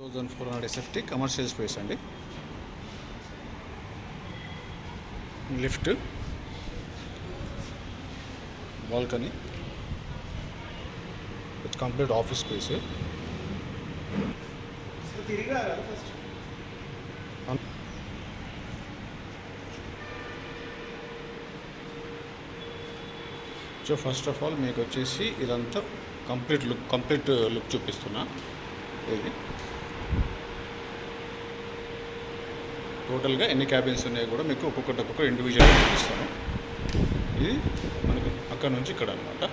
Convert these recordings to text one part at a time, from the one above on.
1400 SFT commercial space అండి. Lift, balcony with complete office space. So first of all మీకు వచ్చేసి ఇదంతా complete look చూపిస్తున్నా. ఇది టోటల్గా ఎన్ని క్యాబిన్స్ ఉన్నాయో కూడా మీకు ఒక్కొక్కటి ఇండివిజువల్గా చూపిస్తాను. ఇది మనకు అక్కడ నుంచి ఇక్కడ అనమాట.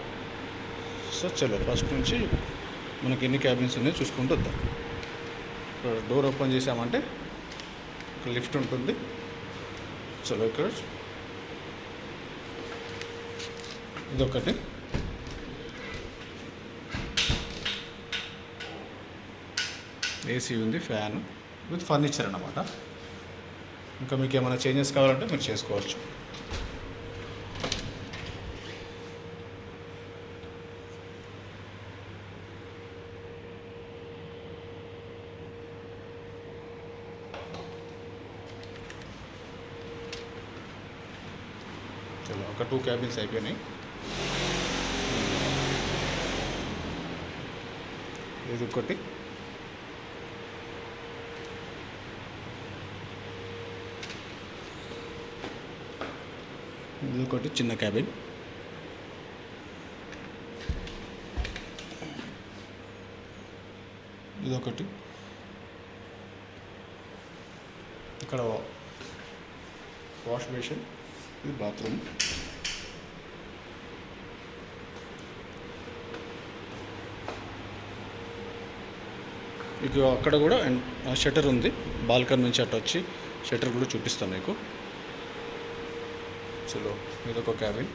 సో చలో ఫస్ట్ నుంచి మనకి ఎన్ని క్యాబిన్స్ ఉన్నాయో చూసుకుంటూ వద్దాం. డోర్ ఓపెన్ చేసామంటే ఇక్కడ లిఫ్ట్ ఉంటుంది. చలో ఇక్కడ ఇదొకటి, ఏసీ ఉంది, ఫ్యాన్ విత్ ఫర్నిచర్ అన్నమాట. ఇంకా మీకు ఏమైనా చేంజెస్ కావాలంటే మీరు చేసుకోవచ్చు. ఒక 2 క్యాబిన్స్ అయిపోయినాయి. ఇది ఒకటి, ఇది ఒకటి చిన్న క్యాబిన్, ఇదొకటి. ఇక్కడ వాష్ బేసిన్, ఇది బాత్రూమ్. మీకు అక్కడ కూడా షట్టర్ ఉంది. బాల్కనీ నుంచి అటు వచ్చి షట్టర్ కూడా చూపిస్తాను మీకు. చలో ఇదొక క్యాబిన్.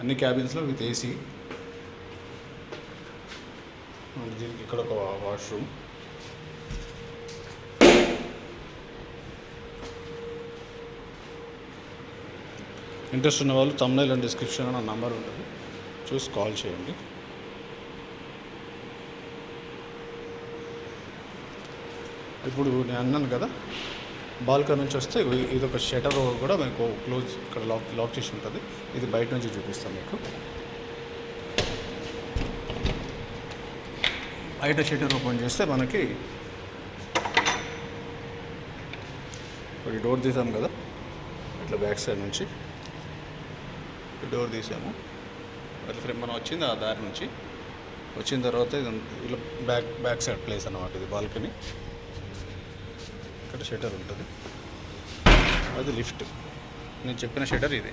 అన్ని క్యాబిన్స్లో విత్ ఏసీ. దీనికి ఇక్కడ ఒక వాష్రూమ్. ఇంట్రెస్ట్ ఉన్న వాళ్ళు థంబ్నెయిల్ అండ్ డిస్క్రిప్షన్లో నా నంబర్ ఉంటుంది, చూసి కాల్ చేయండి. ఇప్పుడు నేను అన్నాను కదా, బాల్కనీ నుంచి వస్తే ఇదొక షటర్ కూడా మీకు క్లోజ్, ఇక్కడ లాక్ చేసి ఉంటుంది. ఇది బయట నుంచి చూపిస్తాను మీకు. బయట షటర్ ఓపెన్ చేస్తే మనకి డోర్ తీసాము కదా, ఇట్లా బ్యాక్ సైడ్ నుంచి డోర్ తీసాము. అట్లా మనం వచ్చింది ఆ దారి నుంచి వచ్చిన తర్వాత ఇలా బ్యాక్ సైడ్ ప్లేస్ అన్నమాట. ఇది బాల్కనీ, ఇక్కడ షటర్ ఉంటుంది. అది లిఫ్ట్, నేను చెప్పిన షటర్ ఇదే.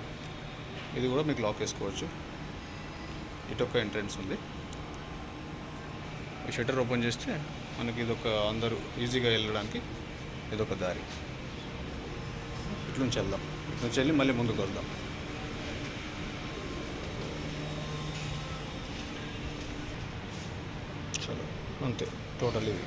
ఇది కూడా మీకు లాక్ వేసుకోవచ్చు. ఇటొక ఎంట్రన్స్ ఉంది. ఈ షటర్ ఓపెన్ చేస్తే మనకి ఇదొక అందరూ ఈజీగా వెళ్ళడానికి ఇదొక దారి. ఇట్లుంచి వెళ్దాం, ఇట్లుంచి వెళ్ళి మళ్ళీ ముందుకు వద్దాం. చలో అంతే, టోటల్ ఇది.